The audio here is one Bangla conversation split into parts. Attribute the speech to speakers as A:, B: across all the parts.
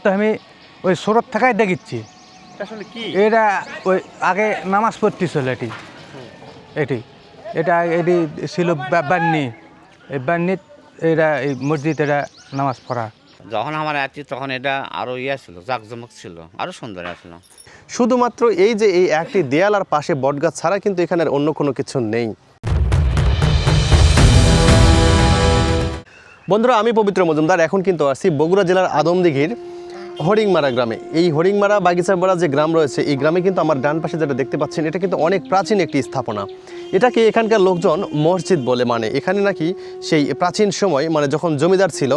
A: তো আমি ওই সুরত থাকাই দেখিচ্ছি
B: আসলে কি
A: এটা ওই আগে নামাজ পড়তেছিল এটি এটা এটি ছিল বান্নি এই বান্নিত এটা এই মসজিদ এটা নামাজ পড়া।
C: যখন আমার আসছি তখন এটা আরও ছিল, জাঁকজমক ছিল, আরও সুন্দর আসলো।
B: শুধুমাত্র এই যে এই একটি দেয়াল আর পাশে বটগাছ ছাড়া কিন্তু এখানে আর অন্য কোনো কিছু নেই। বন্ধুরা, আমি পবিত্র মজুমদার এখন কিন্তু আছি বগুড়া জেলার আদমদিঘির হরিংমারা গ্রামে। এই হরিংমারা বাগিচাপাড়া যে গ্রাম রয়েছে, এই গ্রামে কিন্তু আমার ডান পাশে যেটা দেখতে পাচ্ছেন, এটা কিন্তু অনেক প্রাচীন একটি স্থাপনা। এটাকে এখানকার লোকজন মসজিদ বলে মানে। এখানে নাকি সেই প্রাচীন সময় মানে যখন জমিদার ছিল,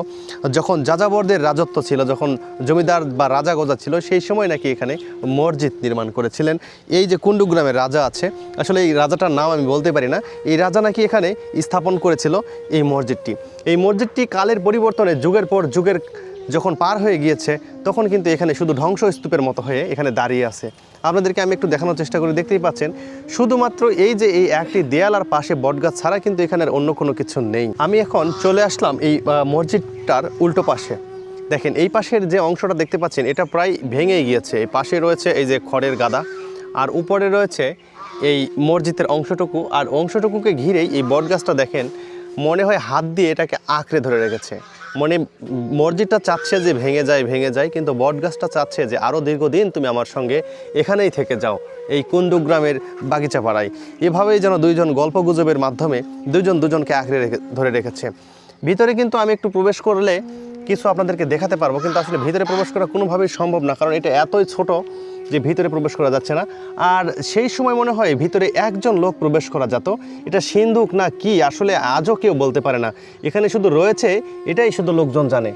B: যখন যাযাবরদের রাজত্ব ছিল, যখন জমিদার বা রাজা গজা ছিল, সেই সময় নাকি এখানে মসজিদ নির্মাণ করেছিলেন। এই যে কুন্ডু গ্রামের রাজা আছে, আসলে এই রাজাটার নাম আমি বলতে পারি না, এই রাজা নাকি এখানে স্থাপন করেছিল এই মসজিদটি। এই মসজিদটি কালের পরিবর্তনে যুগের পর যুগের যখন পার হয়ে গিয়েছে, তখন কিন্তু এখানে শুধু ধ্বংসস্তূপের মতো হয়ে এখানে দাঁড়িয়ে আছে। আপনাদেরকে আমি একটু দেখানোর চেষ্টা করি, দেখতেই পাচ্ছেন শুধুমাত্র এই যে এই একটি দেয়াল আর পাশে বটগাছ ছাড়া কিন্তু এখানে আর অন্য কোনো কিছু নেই। আমি এখন চলে আসলাম এই মসজিদটার উল্টো পাশে। দেখেন এই পাশের যে অংশটা দেখতে পাচ্ছেন, এটা প্রায় ভেঙে গিয়েছে। এই পাশে রয়েছে এই যে খড়ের গাদা, আর উপরে রয়েছে এই মসজিদের অংশটুকু, আর অংশটুকুকে ঘিরেই এই বটগাছটা দেখেন মনে হয় হাত দিয়ে এটাকে আঁকড়ে ধরে রেখেছে। মানে মসজিদটা চাচ্ছে যে ভেঙে যায়, কিন্তু বটগাছটা চাচ্ছে যে আরও দীর্ঘদিন তুমি আমার সঙ্গে এখানেই থেকে যাও, এই কুন্ডু গ্রামের বাগিচাপাড়ায়। এভাবেই যেন দুইজন গল্পগুজবের মাধ্যমে দুজনকে আঁকড়ে ধরে রেখেছে। ভিতরে কিন্তু আমি একটু প্রবেশ করলে কিছু আপনাদেরকে দেখাতে পারবো, কিন্তু আসলে ভিতরে প্রবেশ করা কোনোভাবেই সম্ভব না, কারণ এটা এতই ছোট যে ভিতরে প্রবেশ করা যাচ্ছে না। আর সেই সময় মনে হয় ভিতরে একজন লোক প্রবেশ করা যেত। এটা সিন্ধুক না কি আসলে আজও কেউ বলতে পারে না। এখানে শুধু রয়েছে, এটাই শুধু লোকজন জানে।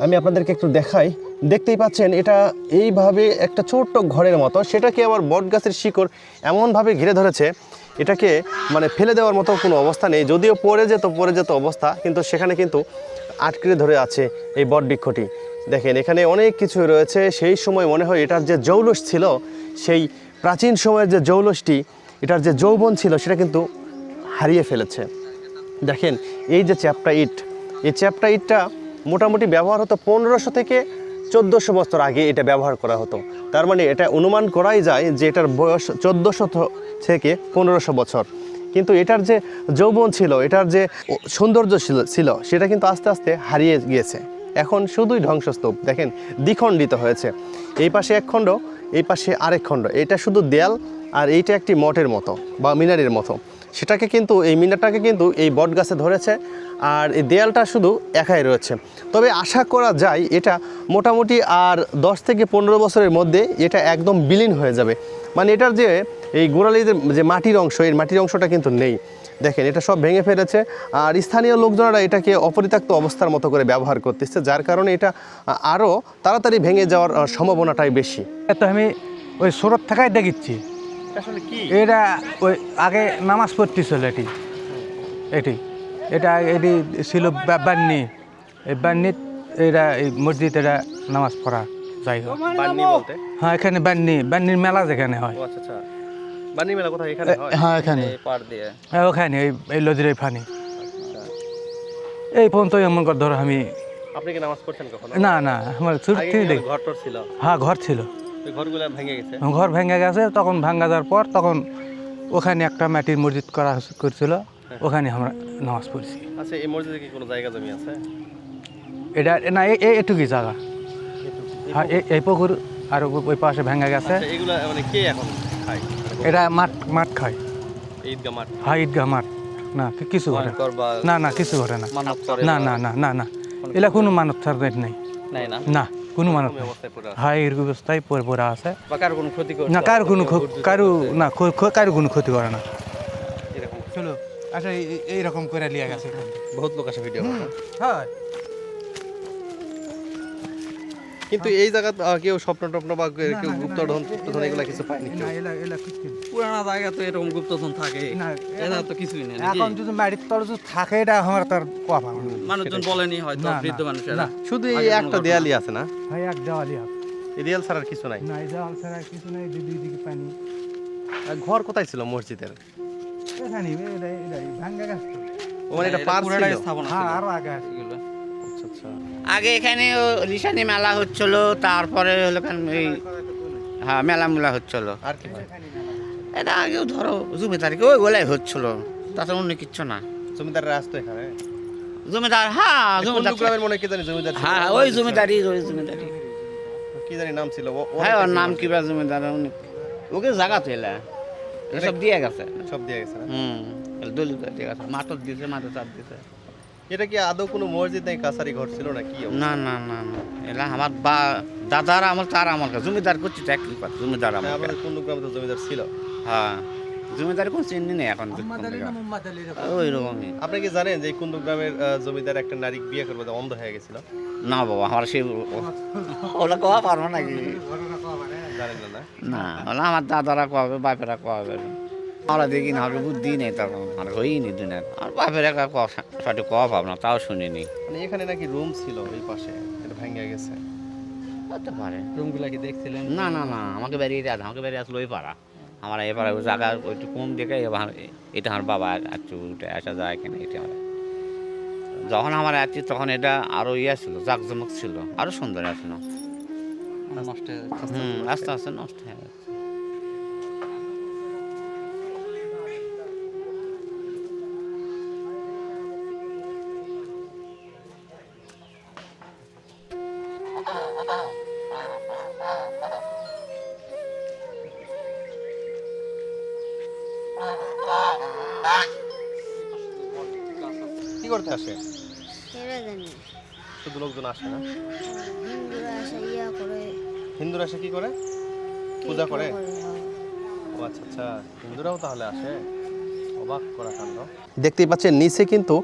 B: আমি আপনাদেরকে একটু দেখাই, দেখতেই পাচ্ছেন এটা এইভাবে একটা ছোট্ট ঘরের মতো, সেটাকে আবার বটগাছের শিকড় এমনভাবে ঘিরে ধরেছে, এটাকে মানে ফেলে দেওয়ার মতো কোনো অবস্থা নেই। যদিও পড়ে যেত অবস্থা, কিন্তু সেখানে কিন্তু আটকে ধরে আছে এই বটবৃক্ষটি। দেখেন এখানে অনেক কিছু রয়েছে। সেই সময় মনে হয় এটার যে জৌলুস ছিল, সেই প্রাচীন সময়ের যে জৌলুসটি, এটার যে যৌবন ছিল, সেটা কিন্তু হারিয়ে ফেলেছে। দেখেন এই যে চ্যাপ্টা ইট, এই চ্যাপ্টা ইটটা মোটামুটি ব্যবহার হতো 1500 থেকে 1400 বছর আগে এটা ব্যবহার করা হতো। তার মানে এটা অনুমান করাই যায় যে এটার বয়স 1400 থেকে 1500 বছর। কিন্তু এটার যে যৌবন ছিল, এটার যে সৌন্দর্য ছিল, সেটা কিন্তু আস্তে আস্তে হারিয়ে গিয়েছে। এখন শুধুই ধ্বংসস্তূপ। দেখেন দ্বিখণ্ডিত হয়েছে, এই পাশে এক খণ্ড, এই পাশে আরেক খণ্ড। এটা শুধু দেয়াল, আর এইটা একটি মঠের মতো বা মিনারের মতো। সেটাকে কিন্তু এই মিনারটাকে কিন্তু এই বটগাছে ধরেছে, আর এই দেয়ালটা শুধু একাই রয়েছে। তবে আশা করা যায় এটা মোটামুটি আর 10 থেকে 15 বছরের মধ্যে এটা একদম বিলীন হয়ে যাবে। মানে এটার যে এই গোড়ালিদের যে মাটির অংশ, এই মাটির অংশটা কিন্তু নেই। দেখেন এটা সব ভেঙে ফেলেছে, আর স্থানীয় লোকজনেরা এটাকে অপরিত্যক্ত অবস্থার মতো করে ব্যবহার করতেছে, যার কারণে এটা আরও তাড়াতাড়ি ভেঙে যাওয়ার সম্ভাবনাটাই বেশি।
A: তো আমি ওই সুরত থাকাই দেখিচ্ছি
B: আসলে কি
A: এটা ওই আগে নামাজ পড়তেছিল এটি এটা এটি ছিল বান্নি এই বান্নিত এটা এই মসজিদ এটা নামাজ পড়া যাই হোক।
B: বান্নি বলতে?
A: হ্যাঁ, এখানে বান্নির মেলা যেখানে হয়।
B: আচ্ছা, বান্নি মেলা কোথায়? এখানে হয়?
A: হ্যাঁ, এখানে
C: পার দিয়ে
A: হ্যাঁ, ওখানে এই লজির ফানি এই পর্যন্ত এমন করে ধরো আমি।
B: আপনি কি নামাজ পড়ছেন কখনো?
A: না আমার ছোট থেকে দেখি।
B: ঘর ছিল?
A: হ্যাঁ, ঘর ছিল।
B: ওই ঘরগুলো ভেঙে গেছে?
A: ঘর ভেঙে গেছে, তখন ভাঙা যাওয়ার পর তখন ওখানে একটা মাটির মসজিদ করছিল, ওখানে আমরা নামাজ পড়ছি।
B: আচ্ছা, এই মসজিদে কি কোনো জায়গা জমি আছে?
A: এটা না এটুকুই জায়গা। হ্যাঁ, এই পুকুর আর ওই পাশে ভেঙে গেছে।
B: এগুলো মানে কে এখন খায়?
A: এটা মাঠ খায়।
B: ঈদগাহ মাঠ?
A: হ্যাঁ, ঈদগাহ মাঠ। না কিছু ঘটে না, কিছু ঘটে না। না এলা কোনো মানত টার্গেট নেই না, কোনো মানত নেই। হ্যাঁ, এর ব্যবস্থায় পড়ে আছে, না কারো কোনো ক্ষতি করে না। চলো আচ্ছা, এইরকম করে লিয়া গেছে।
B: বহুত লোক আসে ভিডিও করতে।
A: হ্যাঁ,
B: কিন্তু এই জায়গা কেউ স্বপ্ন টপ্ন বা কেউ গুপ্তধন এগুলো কিছু পায়নি?
C: পুরানা জায়গা তো এরকম গুপ্তধন থাকে না, তো কিছুই নেই।
A: এখন যদি মাটির তলে যদি থাকে, এটা আমার তার কথা
C: মানুষজন বলেনি হয়তো, বৃদ্ধ মানুষেরা।
B: শুধু এই একটা দেয়ালই আছে না?
A: ভাই, এক দেওয়ালি আছে।
B: এই দেয়াল ছাড়া আর কিছু নাই?
A: না, এই দেওয়াল ছাড়া কিছু নাই। দুই দিকে পানি।
B: ঘর কোথায় ছিল মসজিদের?
A: এখানে ভাঙ্গা গেছে।
B: মানে এটা পার ছিল?
A: হ্যাঁ, আরো আগে আছে।
B: আচ্ছা, আচ্ছা।
D: আগে এখানে লিসানি মেলা হচ্ছিল, তারপরে হলো এই হ্যাঁ মেলা হচ্ছিল।
B: আর কি হয়?
D: এটা আগেও ধরো জমিদারকে ওই গোলাই হচ্ছিল, তাছাড়া অন্য কিচ্ছু না।
B: জমিদাররা আসতো এখানে?
D: জমিদার হ্যাঁ জমিদার
B: গ্রামের মনে হয় কি জানি জমিদার ছিল।
D: হ্যাঁ ওই জমিদারি
B: কি জানি নাম ছিল
D: হ্যাঁ ওর নাম কি বা জমিদার ওকে জায়গা তো এলা সব দিয়ে গেছে,
B: সব দিয়ে গেছে না?
D: দলিল দিয়ে গেছে, মাটর দিয়েছে, মাঠে চাপ দিয়েছে।
B: এটা কি আদৌ কোনো মসজিদ নেই, কাছারি ঘর ছিল না কি অবস্থা?
D: না না না না এলা আমার দাদার আমার তার আমার কাছে জমিদার করছি তো একই কথা, জমিদার
B: হ্যাঁ,
D: আমার
B: আমাদের কোন গ্রামে তো জমিদার ছিল।
D: হ্যাঁ জমিদার কোন চিনি নেই এখন ওই রকমই।
B: আপনি কি জানেন যে এই কুন্দু গ্রামের জমিদার একটা নারী বিয়ে করবে তো অন্ধ হয়ে গেছিল?
D: না বাবা আমার সেই ওলা কোয়া পারবো নাকি,
B: জানেন না? না
D: না ওলা আমার দাদারা কবে বাপেরা কবে আমরা দেখি না, আমাদের বুদ্ধি নেই তখন, আর হইনি দিনের আর বাপের একা সঠিক কওয়া পাব না, তাও শুনিনি।
B: মানে এখানে নাকি রুম ছিল এই পাশে, এটা ভেঙে গেছে।
D: হতে পারে।
C: রুমগুলা কি দেখছিলেন?
D: না না না আমাকে বেরিয়ে আসে, আমাকে বেরিয়ে আসলো ওই পাড়া, আমার এই পাড়া ওই জায়গা একটু কম দেখে এটা আমার বাবা একটু উঠে আসা যায় কেন, এটা আমার যখন আমার আসছি তখন এটা আরো ইয়ে ছিল, জাকজমক ছিল, আরো সুন্দর আসলো।
C: নষ্ট হয়ে
D: আস্তে আস্তে নষ্ট হয়ে গেছে।
B: কি করতে আসে?
E: সেটা জানি
B: শুধু লোকজন আসে না?
E: হিন্দুরা আসে ইয়া করে
B: হিন্দুরা এসে কি করে? পূজা করে?
E: হ্যাঁ।
B: ও আচ্ছা আচ্ছা, হিন্দুরাও তাহলে আসে? অবাক করা কাণ্ড। দেখতেই পাচ্ছেন নিচে কিন্তু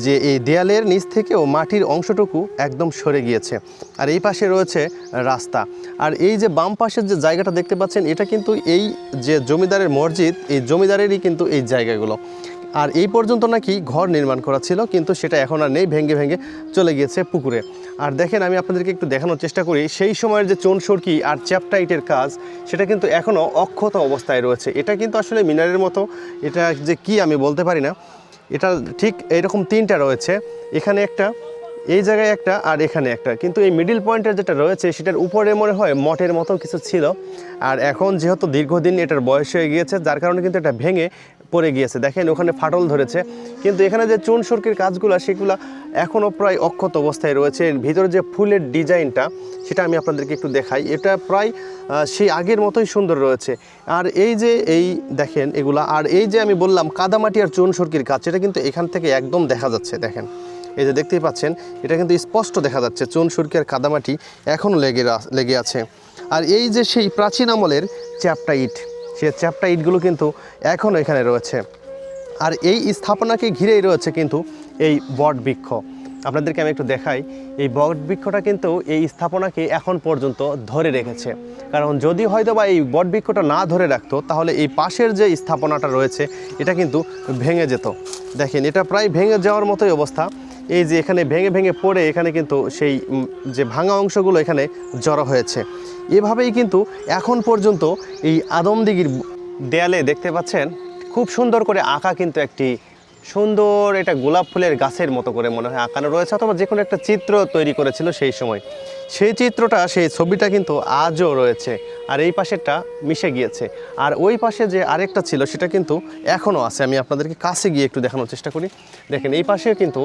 B: যে এই দেয়ালের নিচ থেকেও মাটির অংশটুকু একদম সরে গিয়েছে, আর এই পাশে রয়েছে রাস্তা। আর এই যে বাম পাশের যে জায়গাটা দেখতে পাচ্ছেন, এটা কিন্তু এই যে জমিদারের মসজিদ, এই জমিদারেরই কিন্তু এই জায়গাগুলো। আর এই পর্যন্ত নাকি ঘর নির্মাণ করা ছিল, কিন্তু সেটা এখন আর নেই, ভেঙে ভেঙে চলে গিয়েছে পুকুরে। আর দেখেন আমি আপনাদেরকে একটু দেখানোর চেষ্টা করি, সেই সময়ের যে চুন সুরকি আর চ্যাপটাইটের কাজ, সেটা কিন্তু এখনও অক্ষত অবস্থায় রয়েছে। এটা কিন্তু আসলে মিনারের মতো, এটা যে কি আমি বলতে পারি না। এটা ঠিক এইরকম তিনটা রয়েছে, এখানে একটা, এই জায়গায় একটা, আর এখানে একটা। কিন্তু এই মিডিল পয়েন্টের যেটা রয়েছে সেটার উপরে মনে হয় মঠের মতো কিছু ছিল। আর এখন যেহেতু দীর্ঘদিন এটার বয়স হয়ে গিয়েছে, যার কারণে কিন্তু এটা ভেঙে পড়ে গিয়েছে। দেখেন ওখানে ফাটল ধরেছে, কিন্তু এখানে যে চুন সুরকির কাজগুলো সেগুলো এখনও প্রায় অক্ষত অবস্থায় রয়েছে। ভিতরে যে ফুলের ডিজাইনটা সেটা আমি আপনাদেরকে একটু দেখাই, এটা প্রায় সেই আগের মতোই সুন্দর রয়েছে। আর এই যে এই দেখেন এগুলা, আর এই যে আমি বললাম কাদামাটি আর চুন সুরকির কাজ, সেটা কিন্তু এখান থেকে একদম দেখা যাচ্ছে। দেখেন এই যে দেখতেই পাচ্ছেন, এটা কিন্তু স্পষ্ট দেখা যাচ্ছে চুন সুরকি আর কাদামাটি এখনও লেগে আছে। আর এই যে সেই প্রাচীন আমলের চ্যাপ্টা ইট, সেই চ্যাপ্টা ইটগুলো কিন্তু এখনও এখানে রয়েছে। আর এই স্থাপনাকে ঘিরেই রয়েছে কিন্তু এই বট বৃক্ষ। আপনাদেরকে আমি একটু দেখাই, এই বট বৃক্ষটা কিন্তু এই স্থাপনাকে এখন পর্যন্ত ধরে রেখেছে। কারণ যদি হয়তো বা এই বট বৃক্ষটা না ধরে রাখতো, তাহলে এই পাশের যে স্থাপনাটা রয়েছে এটা কিন্তু ভেঙে যেত। দেখেন এটা প্রায় ভেঙে যাওয়ার মতোই অবস্থা। এই যে এখানে ভেঙে ভেঙে পড়ে এখানে কিন্তু সেই যে ভাঙা অংশগুলো এখানে জড়ো হয়েছে। এভাবেই কিন্তু এখন পর্যন্ত এই আদমদিঘির দেয়ালে দেখতে পাচ্ছেন খুব সুন্দর করে আঁকা কিন্তু একটি সুন্দর, এটা গোলাপ ফুলের গাছের মতো করে মনে হয় আঁকানো রয়েছে, অথবা যে কোনো একটা চিত্র তৈরি করেছিল সেই সময়। সেই চিত্রটা, সেই ছবিটা কিন্তু আজও রয়েছে। আর এই পাশেরটা মিশে গিয়েছে, আর ওই পাশে যে আরেকটা ছিল সেটা কিন্তু এখনও আছে। আমি আপনাদেরকে কাছে গিয়ে একটু দেখানোর চেষ্টা করি। দেখেন এই পাশেও কিন্তু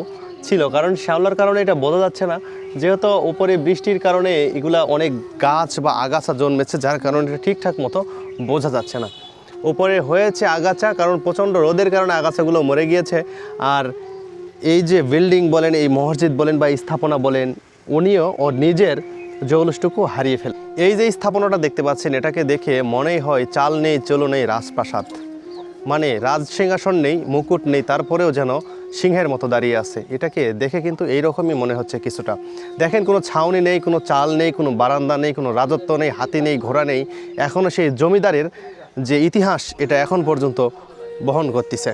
B: ছিল, কারণ শ্যাওলার কারণে এটা বোঝা যাচ্ছে না, যেহেতু উপরে বৃষ্টির কারণে এগুলা অনেক গাছ বা আগাছা জন্মেছে, যার কারণে এটা ঠিকঠাক মতো বোঝা যাচ্ছে না। উপরে হয়েছে আগাছা, কারণ প্রচণ্ড রোদের কারণে আগাছাগুলো মরে গিয়েছে। আর এই যে বিল্ডিং বলেন, এই মসজিদ বলেন বা স্থাপনা বলেন, উনিও ওর নিজের জৌলুসটুকু হারিয়ে ফেলে। এই যে স্থাপনাটা দেখতে পাচ্ছেন, এটাকে দেখে মনেই হয় চাল নেই চলো নেই রাজপ্রাসাদ, মানে রাজ সিংহাসন নেই, মুকুট নেই, তারপরেও যেন সিংহের মতো দাঁড়িয়ে আছে। এটাকে দেখে কিন্তু এইরকমই মনে হচ্ছে কিছুটা। দেখেন কোনো ছাউনি নেই, কোনো চাল নেই, কোনো বারান্দা নেই, কোনো রাজত্ব নেই, হাতি নেই, ঘোড়া নেই। এখনও সেই জমিদারের যে ইতিহাস এটা এখন পর্যন্ত বহন করতেছে।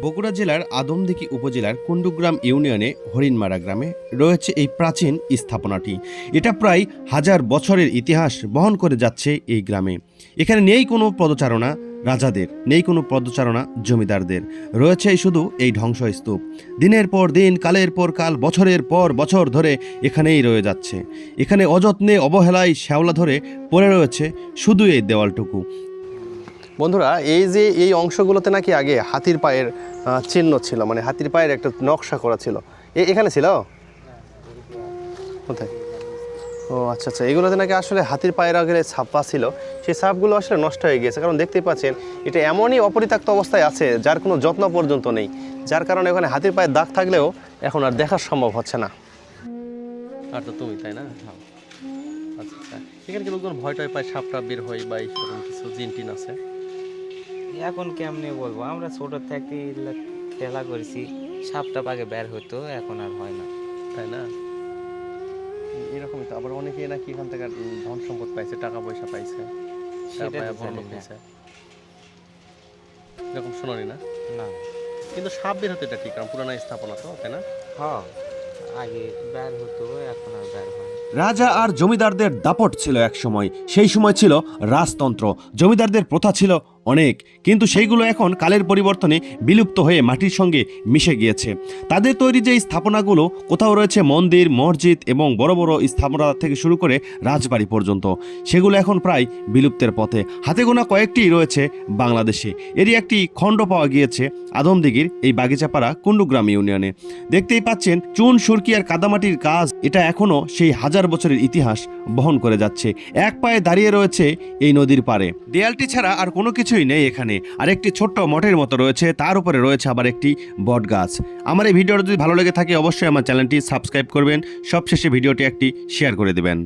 F: বগুড়া জেলার আদমদিঘি উপজেলার কুন্ডুগ্রাম ইউনিয়নে হরিণমারা গ্রামে রয়েছে এই প্রাচীন স্থাপনাটি। এটা প্রায় 1000 বছরের ইতিহাস বহন করে যাচ্ছে এই গ্রামে। এখানে নেই কোনো পদচারণা, রাজাদের, নেই কোনো পদচারণা জমিদারদের, রয়েছে শুধু এই ধ্বংসস্তূপ। দিনের পর দিন, কালের পর কাল, বছরের পর বছর ধরে এখানেই রয়ে যাচ্ছে। এখানে অযত্নে অবহেলায় শ্যাওলা ধরে পড়ে রয়েছে শুধু এই দেওয়ালটুকু।
B: বন্ধুরা, এই যে এই অংশগুলোতে নাকি আগে হাতির পায়ের চিহ্ন ছিল, মানে হাতির পায়ের একটা নকশা করা ছিল। এখানে ছিল কোথায়? ও আচ্ছা আচ্ছা, এগুলোতে নাকি আসলে হাতির পায়ের আগে ছাপা ছিল, সেই ছাপগুলো আসলে নষ্ট হয়ে গিয়েছে। কারণ দেখতেই পাচ্ছেন এটা এমনই অপরিত্যক্ত অবস্থায় আছে যার কোনো যত্ন পর্যন্ত নেই, যার কারণে ওখানে হাতির পায়ের দাগ থাকলেও এখন আর দেখা সম্ভব হচ্ছে না। আর তো তুমি, তাই না? আচ্ছা আচ্ছা, এখানে কি লোকজন ভয় টয় পায়, সাপটা বের হয় বা এরকম কিছু জিন টিন আছে?
G: এখন কেমনে বলবো, আমরা ছোট থেকে খেলা করেছি, সাপটা আগে বের হতো, এখন আর হয় না।
B: তাই না? এরকমই তো। আবার অনেকে নাকি এখান থেকে ধন সম্পদ পাইছে, টাকা পয়সা পাইছে,
G: সেটা তো
B: বড়
G: জানি
B: লোক
G: না।
B: হয়েছে। এরকম শোনি না?
G: না,
B: কিন্তু সাপ বের হতে এটা ঠিক, কারণ পুরানো স্থাপনা তো, তাই না?
G: হ্যাঁ আগে বের হতো, এখন আর বের হয় না।
F: রাজা আর জমিদারদের দাপট ছিল এক সময়, সেই সময় ছিল রাজতন্ত্র। জমিদারদের প্রথা ছিল অনেক, কিন্তু সেইগুলো এখন কালের পরিবর্তনে বিলুপ্ত হয়ে মাটির সঙ্গে মিশে গিয়েছে। তাদের তৈরি যে স্থাপনাগুলো, কোথাও রয়েছে মন্দির, মসজিদ এবং বড় বড় স্থাপনা থেকে শুরু করে রাজবাড়ি পর্যন্ত, সেগুলো এখন প্রায় বিলুপ্তের পথে। হাতে গোনা কয়েকটি রয়েছে বাংলাদেশে। এরই একটি খণ্ড পাওয়া গিয়েছে আদমদিঘির এই বাগিচাপাড়া কুণ্ডুগ্রাম ইউনিয়নে। দেখতেই পাচ্ছেন চুন, সুরকি আর কাদামাটির কাজ, এটা এখনো সেই হাজার বছরের ইতিহাস বহন করে যাচ্ছে। এক পায়ে দাঁড়িয়ে রয়েছে এই নদীর পাড়ে। দেয়ালটি ছাড়া আর কোনো কিছুই নেই এখানে। আর একটি ছোট্ট মঠের মতো রয়েছে, তার উপরে রয়েছে আবার একটি বট গাছ। আমার এই ভিডিওটা যদি ভালো লেগে থাকে অবশ্যই আমার চ্যানেলটি সাবস্ক্রাইব করবেন, সবশেষে ভিডিওটি একটি শেয়ার করে দেবেন।